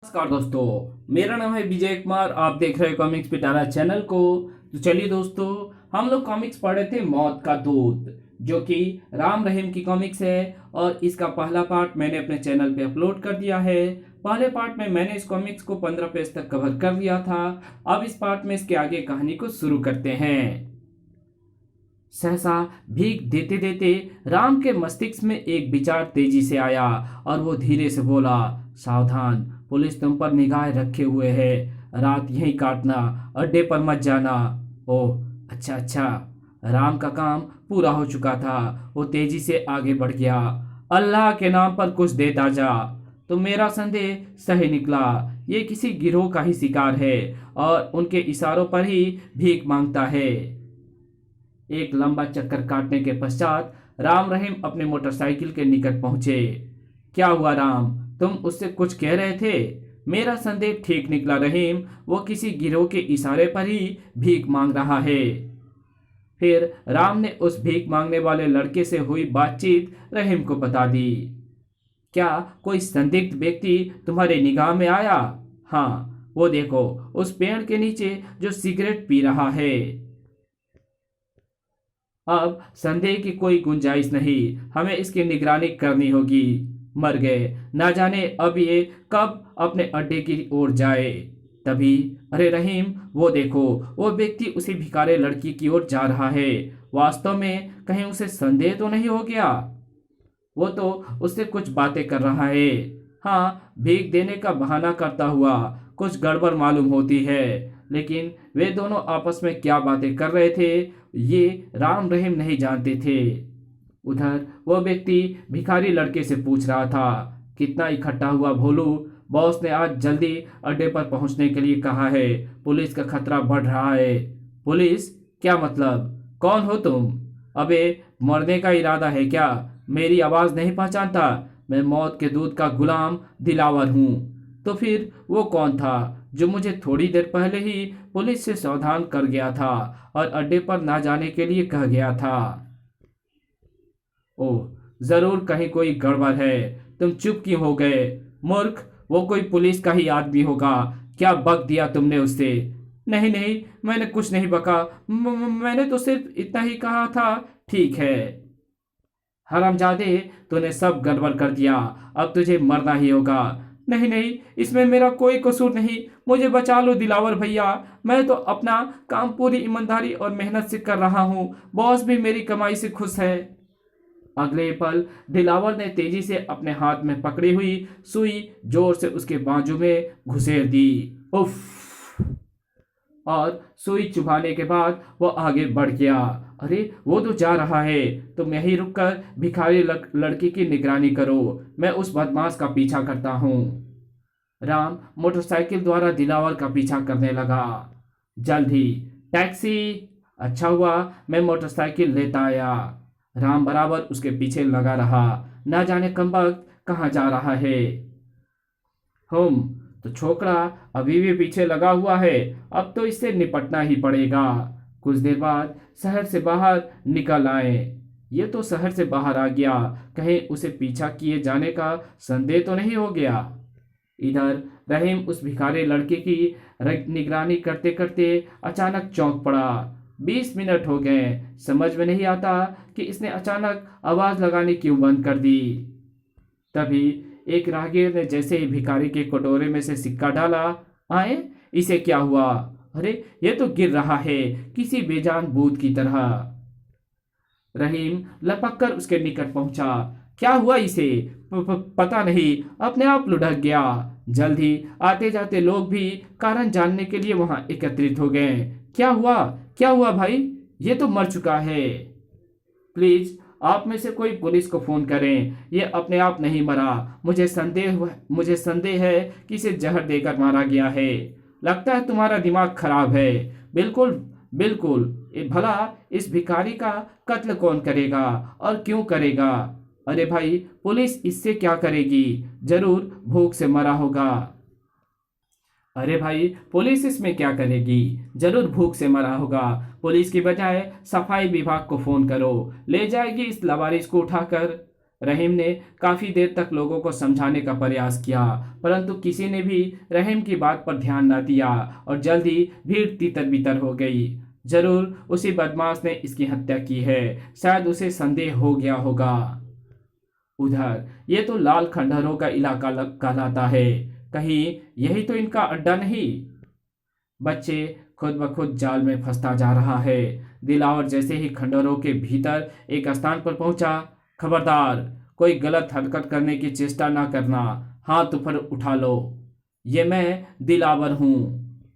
नमस्कार दोस्तों, मेरा नाम है विजय कुमार। आप देख रहे हो कॉमिक्स पिटारा चैनल को। तो चलिए दोस्तों, हम लोग कॉमिक्स पढ़े थे मौत का दूत, जो कि राम रहीम की कॉमिक्स है। और इसका पहला पार्ट मैंने अपने चैनल पे अपलोड कर दिया है। पहले पार्ट में मैंने इस कॉमिक्स को 15 पेज तक कवर कर दिया था। अब इस पार्ट में इसके आगे कहानी को शुरू करते हैं। सहसा भीख देते देते राम के मस्तिष्क में एक विचार तेजी से आया और वो धीरे से बोला, सावधान, पुलिस तुम पर निगाह रखे हुए है। रात यहीं काटना, अड्डे पर मत जाना। ओह, अच्छा अच्छा। राम का काम पूरा हो चुका था। वो तेजी से आगे बढ़ गया। अल्लाह के नाम पर कुछ देता जा। तो मेरा संदेह सही निकला। ये किसी गिरोह का ही शिकार है और उनके इशारों पर ही भीख मांगता है। एक लंबा चक्कर काटने के पश्चात राम रहीम अपने मोटरसाइकिल के निकट पहुंचे। क्या हुआ राम, तुम उससे कुछ कह रहे थे? मेरा संदेह ठीक निकला रहीम, वो किसी गिरोह के इशारे पर ही भीख मांग रहा है। फिर राम ने उस भीख मांगने वाले लड़के से हुई बातचीत रहीम को बता दी। क्या कोई संदिग्ध व्यक्ति तुम्हारे निगाह में आया? हाँ, वो देखो, उस पेड़ के नीचे जो सिगरेट पी रहा है। अब संदेह की कोई गुंजाइश नहीं, हमें इसकी निगरानी करनी होगी। मर गए, ना जाने अब ये कब अपने अड्डे की ओर जाए। तभी, अरे रहीम, वो देखो, वो व्यक्ति उसी भिखारे लड़की की ओर जा रहा है। वास्तव में कहीं उसे संदेह तो नहीं हो गया? वो तो उससे कुछ बातें कर रहा है। हाँ, भीख देने का बहाना करता हुआ। कुछ गड़बड़ मालूम होती है, लेकिन वे दोनों आपस में क्या बातें कर रहे थे ये राम रहीम नहीं जानते थे। उधर वो व्यक्ति भिखारी लड़के से पूछ रहा था, कितना इकट्ठा हुआ भोलू? बॉस ने आज जल्दी अड्डे पर पहुंचने के लिए कहा है। पुलिस का खतरा बढ़ रहा है। पुलिस? क्या मतलब? कौन हो तुम? अबे, मरने का इरादा है क्या? मेरी आवाज नहीं पहचानता? मैं मौत के दूत का गुलाम दिलावर हूँ। तो फिर वो कौन था जो मुझे थोड़ी देर पहले ही पुलिस से सावधान कर गया था और अड्डे पर ना जाने के लिए कह गया था? ओह, जरूर कहीं कोई गड़बड़ है। तुम चुप क्यों हो गए? मूर्ख, वो कोई पुलिस का ही आदमी होगा। क्या बक दिया तुमने उससे? नहीं नहीं, मैंने कुछ नहीं बका। मैंने तो सिर्फ इतना ही कहा था। ठीक है हरामजादे, तूने सब गड़बड़ कर दिया। अब तुझे मरना ही होगा। नहीं नहीं, इसमें मेरा कोई कसूर नहीं। मुझे बचा लो दिलावर भैया। मैं तो अपना काम पूरी ईमानदारी और मेहनत से कर रहा हूँ। बॉस भी मेरी कमाई से खुश है। अगले पल दिलावर ने तेजी से अपने हाथ में पकड़ी हुई सुई जोर से उसके बाजू में घुसेड़ दी। उफ! और सुई चुभाने के बाद वो आगे बढ़ गया। अरे, वो तो जा रहा है। तुम यहीं रुककर भिखारी लड़की की निगरानी करो। मैं उस बदमाश का पीछा करता हूँ। राम मोटरसाइकिल द्वारा दिलावर का पीछा करने लगा। जल्द ही टैक्सी। अच्छा हुआ मैं मोटरसाइकिल लेता आया। राम बराबर उसके पीछे लगा रहा। ना जाने कमबख्त कहाँ जा रहा है। हम तो छोकरा अभी भी पीछे लगा हुआ है। अब तो इससे निपटना ही पड़ेगा। कुछ देर बाद शहर से बाहर निकल आए। ये तो शहर से बाहर आ गया, कहीं उसे पीछा किए जाने का संदेह तो नहीं हो गया। इधर रहीम उस भिखारी लड़के की निगरानी करते करते अचानक चौंक पड़ा। 20 मिनट हो गए, समझ में नहीं आता कि इसने अचानक आवाज लगानी क्यों बंद कर दी। तभी एक राहगीर ने जैसे ही भिखारी के कटोरे में से सिक्का डाला, आए, इसे क्या हुआ? अरे, ये तो गिर रहा है किसी बेजान भूत की तरह। रहीम लपक कर उसके निकट पहुंचा। क्या हुआ इसे? पता नहीं, अपने आप लुढ़क गया। जल्द ही आते जाते लोग भी कारण जानने के लिए वहां एकत्रित हो गए। क्या हुआ? क्या हुआ भाई? ये तो मर चुका है। प्लीज, आप में से कोई पुलिस को फोन करें। ये अपने आप नहीं मरा। मुझे संदेह है कि इसे जहर देकर मारा गया है। लगता है तुम्हारा दिमाग खराब है। बिल्कुल बिल्कुल। भला इस भिखारी का कत्ल कौन करेगा और क्यों करेगा? अरे भाई, पुलिस इससे क्या करेगी? जरूर भूख से मरा होगा। अरे भाई, पुलिस इसमें क्या करेगी? जरूर भूख से मरा होगा। पुलिस की बजाय सफाई विभाग को फोन करो, ले जाएगी इस लवारिस को उठाकर। रहीम ने काफी देर तक लोगों को समझाने का प्रयास किया, परंतु किसी ने भी रहीम की बात पर ध्यान न दिया और जल्दी भीड़ तितर बितर हो गई। जरूर उसी बदमाश ने इसकी हत्या की है, शायद उसे संदेह हो गया होगा। उधर ये तो लाल खंडहरों का इलाका कहलाता है, कहीं यही तो इनका अड्डा नहीं। बच्चे खुद ब खुद जाल में फंसता जा रहा है। दिलावर जैसे ही खंडहरों के भीतर एक स्थान पर पहुंचा, खबरदार, कोई गलत हरकत करने की चेष्टा ना करना, हाथ ऊपर उठा लो। ये मैं दिलावर हूँ।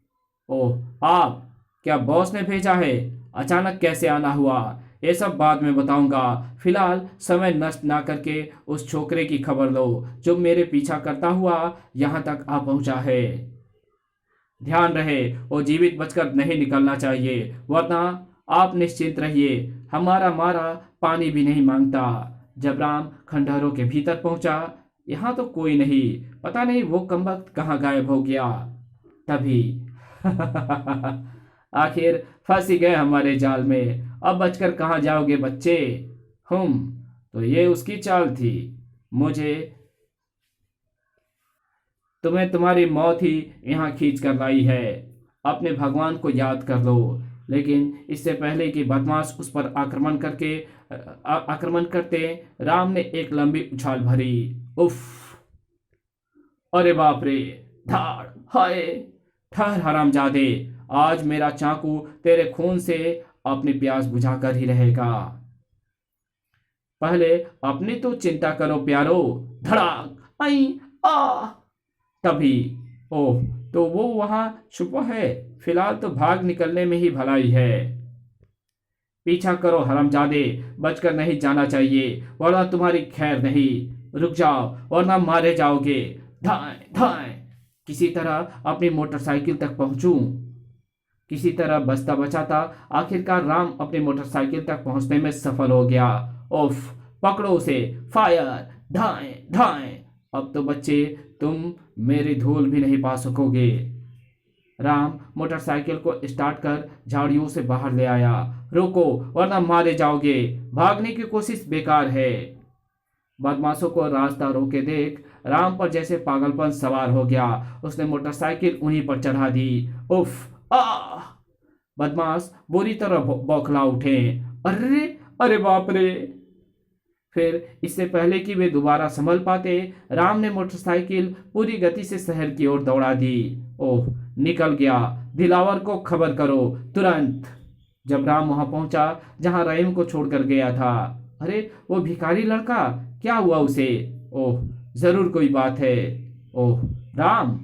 ओह आप, क्या बॉस ने भेजा है? अचानक कैसे आना हुआ? ये सब बाद में बताऊंगा। फिलहाल समय नष्ट ना करके उस छोकरे की खबर लो जो मेरे पीछा करता हुआ यहाँ तक आ पहुंचा है। ध्यान रहे वो जीवित बचकर नहीं निकलना चाहिए, वरना आप निश्चिंत रहिए, हमारा मारा पानी भी नहीं मांगता। जब राम खंडहरों के भीतर पहुंचा, यहाँ तो कोई नहीं, पता नहीं वो कमबख्त कहाँ गायब हो गया। तभी आखिर फंस ही गए हमारे जाल में, अब बचकर कहाँ जाओगे बच्चे? हम तो ये उसकी चाल थी, मुझे तुम्हें तुम्हारी मौत ही यहाँ खींच कर लाई है। अपने भगवान को याद कर लो। लेकिन इससे पहले कि बदमाश उस पर आक्रमण करते, राम ने एक लंबी उछाल भरी। उफ, अरे बाप रे, धाड़, हाय, ठहर हरामजादे, आज मेरा चाकू तेरे खून से अपनी प्यास बुझाकर ही रहेगा। पहले अपनी तो चिंता करो प्यारो। धड़ाक, आई, आ। तभी, ओह, तो वो वहां छुपा है। फिलहाल तो भाग निकलने में ही भलाई है। पीछा करो हरामजादे, बचकर नहीं जाना चाहिए, वरना तुम्हारी खैर नहीं। रुक जाओ वरना मारे जाओगे। धाए धाए, किसी तरह अपनी मोटरसाइकिल तक पहुंचूं। किसी तरह बचता बचाता आखिरकार राम अपनी मोटरसाइकिल तक पहुंचने में सफल हो गया। उफ, पकड़ो उसे, फायर, धाए धाए। अब तो बच्चे तुम मेरी धूल भी नहीं पा सकोगे। राम मोटरसाइकिल को स्टार्ट कर झाड़ियों से बाहर ले आया। रुको वरना मारे जाओगे, भागने की कोशिश बेकार है। बदमाशों को रास्ता रोके देख राम पर जैसे पागलपन सवार हो गया। उसने मोटरसाइकिल उन्हीं पर चढ़ा दी। उफ, आ! बदमाश बुरी तरह बौखला उठे। अरे अरे बाप रे! फिर इससे पहले कि वे दोबारा संभल पाते, राम ने मोटरसाइकिल पूरी गति से शहर की ओर दौड़ा दी। ओह, निकल गया। दिलावर को खबर करो तुरंत। जब राम वहां पहुंचा जहां रहीम को छोड़कर गया था, अरे वो भिखारी लड़का, क्या हुआ उसे? ओह, जरूर कोई बात है। ओह राम।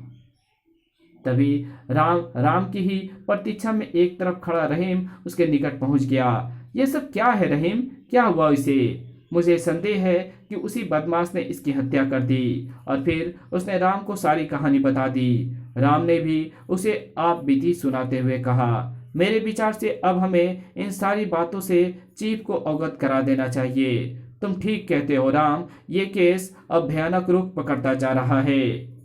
तभी राम की ही प्रतीक्षा में एक तरफ खड़ा रहीम उसके निकट पहुंच गया। ये सब क्या है रहीम, क्या हुआ इसे? मुझे संदेह है कि उसी बदमाश ने इसकी हत्या कर दी। और फिर उसने राम को सारी कहानी बता दी। राम ने भी उसे आप बीती सुनाते हुए कहा, मेरे विचार से अब हमें इन सारी बातों से चीफ को अवगत करा देना चाहिए। तुम ठीक कहते हो राम, ये केस अब भयानक रूप पकड़ता जा रहा है।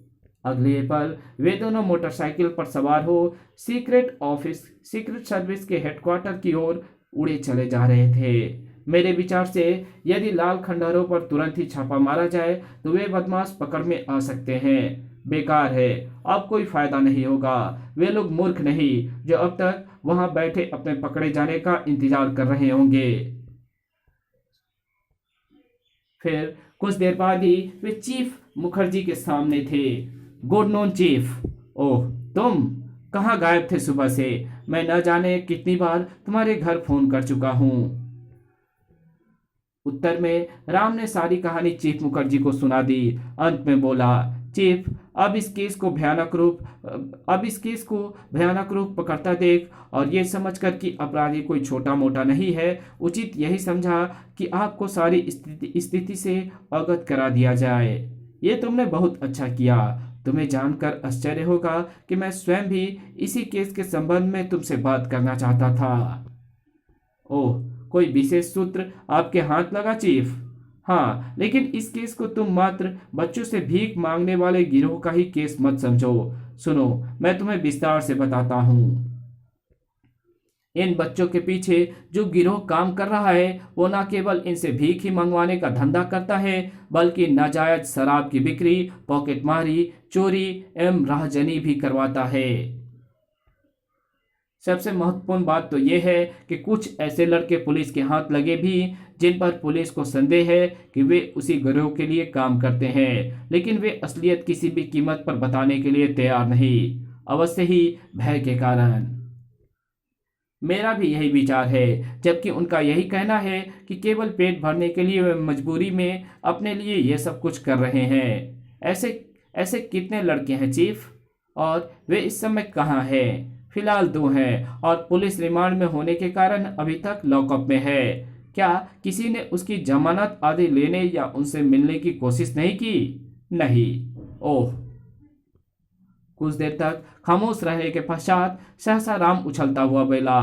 अगले पल वे दोनों मोटरसाइकिल पर सवार हो सीक्रेट सर्विस के हेडक्वार्टर की ओर उड़े चले जा रहे थे। मेरे विचार से यदि लाल खंडहरों पर तुरंत ही छापा मारा जाए तो वे बदमाश पकड़ में आ सकते हैं। बेकार है, अब कोई फायदा नहीं होगा। वे लोग मूर्ख नहीं जो अब तक वहां बैठे अपने पकड़े जाने का इंतजार कर रहे होंगे। फिर कुछ देर बाद ही वे चीफ मुखर्जी के सामने थे। Good non chief. ओह, तुम कहाँ गायब थे सुबह से? मैं न जाने कितनी बार तुम्हारे घर फोन कर चुका हूँ। उत्तर में राम ने सारी कहानी चीफ मुखर्जी को सुना दी। अंत में बोला, चीफ, अब इस केस को भयानक रूप पकड़ता देख और ये समझकर कि अपराधी कोई छोटा मोटा नहीं है, उचित यही समझा कि आपको सारी स्थिति से अवगत करा दिया जाए। ये तुमने बहुत अच्छा किया। तुम्हें जानकर आश्चर्य होगा कि मैं स्वयं भी इसी केस के संबंध में तुमसे बात करना चाहता था। ओह, कोई विशेष सूत्र आपके हाथ लगा चीफ? हाँ, लेकिन इस केस को तुम मात्र बच्चों से भीख मांगने वाले गिरोह का ही केस मत समझो। सुनो, मैं तुम्हें विस्तार से बताता हूँ। इन बच्चों के पीछे जो गिरोह काम कर रहा है वो न केवल इनसे भीख ही मंगवाने का धंधा करता है बल्कि नाजायज शराब की बिक्री, पॉकेटमारी, चोरी एवं राहजनी भी करवाता है। सबसे महत्वपूर्ण बात तो यह है कि कुछ ऐसे लड़के पुलिस के हाथ लगे भी जिन पर पुलिस को संदेह है कि वे उसी गिरोह के लिए काम करते हैं, लेकिन वे असलियत किसी भी कीमत पर बताने के लिए तैयार नहीं, अवश्य ही भय के कारण। मेरा भी यही विचार है, जबकि उनका यही कहना है कि केवल पेट भरने के लिए वे मजबूरी में अपने लिए यह सब कुछ कर रहे हैं। ऐसे ऐसे कितने लड़के हैं चीफ, और वे इस समय कहाँ हैं? फिलहाल 2 हैं और पुलिस रिमांड में होने के कारण अभी तक लॉकअप में है। क्या किसी ने उसकी जमानत आदि लेने या उनसे मिलने की कोशिश नहीं की? नहीं। ओह। कुछ देर तक खामोश रहने के पश्चात सहसा राम उछलता हुआ बोला,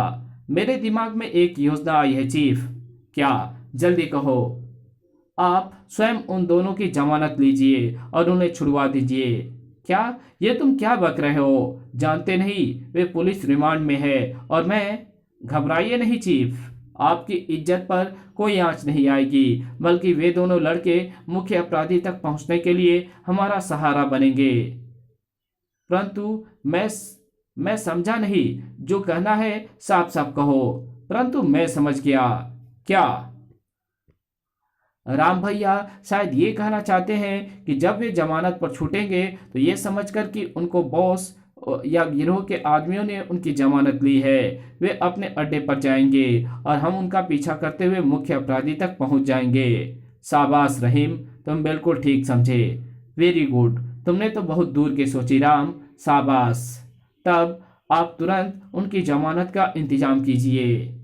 मेरे दिमाग में एक योजना आई है चीफ। क्या? जल्दी कहो। आप स्वयं उन दोनों की जमानत लीजिए और उन्हें छुड़वा दीजिए। क्या? ये तुम क्या बक रहे हो? जानते नहीं वे पुलिस रिमांड में है और मैं। घबराइए नहीं चीफ, आपकी इज्जत पर कोई आंच नहीं आएगी, बल्कि वे दोनों लड़के मुख्य अपराधी तक पहुंचने के लिए हमारा सहारा बनेंगे। परंतु मैं समझा नहीं, जो कहना है साफ साफ कहो। परंतु मैं समझ गया। क्या? राम भैया शायद ये कहना चाहते हैं कि जब वे जमानत पर छूटेंगे तो ये समझकर कि उनको बॉस या गिरोह के आदमियों ने उनकी जमानत ली है, वे अपने अड्डे पर जाएंगे और हम उनका पीछा करते हुए मुख्य अपराधी तक पहुंच जाएंगे। शाबाश रहीम, तुम बिल्कुल ठीक समझे। वेरी गुड, तुमने तो बहुत दूर के सोची राम, शाबाश। तब आप तुरंत उनकी जमानत का इंतजाम कीजिए।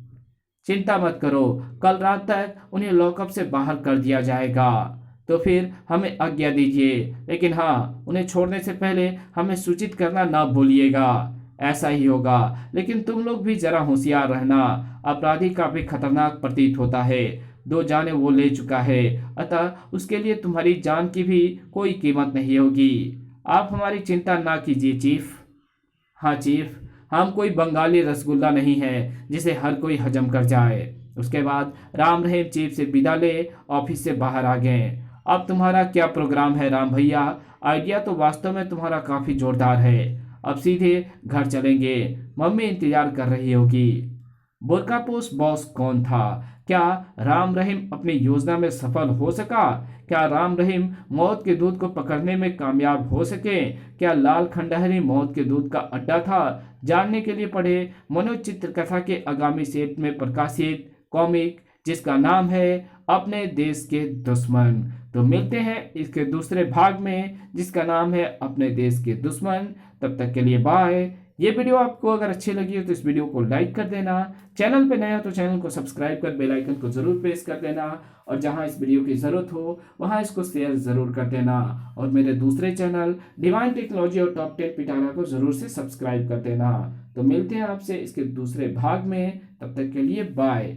चिंता मत करो, कल रात तक उन्हें लॉकअप से बाहर कर दिया जाएगा। तो फिर हमें आज्ञा दीजिए, लेकिन हाँ, उन्हें छोड़ने से पहले हमें सूचित करना ना भूलिएगा। ऐसा ही होगा, लेकिन तुम लोग भी जरा होशियार रहना, अपराधी काफी खतरनाक प्रतीत होता है। 2 जाने वो ले चुका है, अतः उसके लिए तुम्हारी जान की भी कोई कीमत नहीं होगी। आप हमारी चिंता ना कीजिए चीफ। हाँ चीफ, हम कोई बंगाली रसगुल्ला नहीं है जिसे हर कोई हजम कर जाए। उसके बाद राम रहीम चीफ से विदा ले ऑफिस से बाहर आ गए। अब तुम्हारा क्या प्रोग्राम है राम भैया? आइडिया तो वास्तव में तुम्हारा काफी जोरदार है। अब सीधे घर चलेंगे, मम्मी इंतजार कर रही होगी। बुर्कापोश बॉस कौन था? क्या राम रहीम अपनी योजना में सफल हो सका? क्या राम रहीम मौत के दूत को पकड़ने में कामयाब हो सके? क्या लाल खंडहरी मौत के दूत का अड्डा था? जानने के लिए पढ़े मनोज चित्रकथा के आगामी सेट में प्रकाशित कॉमिक जिसका नाम है अपने देश के दुश्मन। तो मिलते हैं इसके दूसरे भाग में जिसका नाम है अपने देश के दुश्मन। तब तक के लिए बाय। ये वीडियो आपको अगर अच्छी लगी हो तो इस वीडियो को लाइक कर देना, चैनल पे नया हो तो चैनल को सब्सक्राइब कर बेल आइकन को जरूर प्रेस कर देना, और जहां इस वीडियो की जरूरत हो वहां इसको शेयर जरूर कर देना, और मेरे दूसरे चैनल डिवाइन टेक्नोलॉजी और टॉप 10 पिटारा को जरूर से सब्सक्राइब कर देना। तो मिलते हैं आपसे इसके दूसरे भाग में, तब तक के लिए बाय।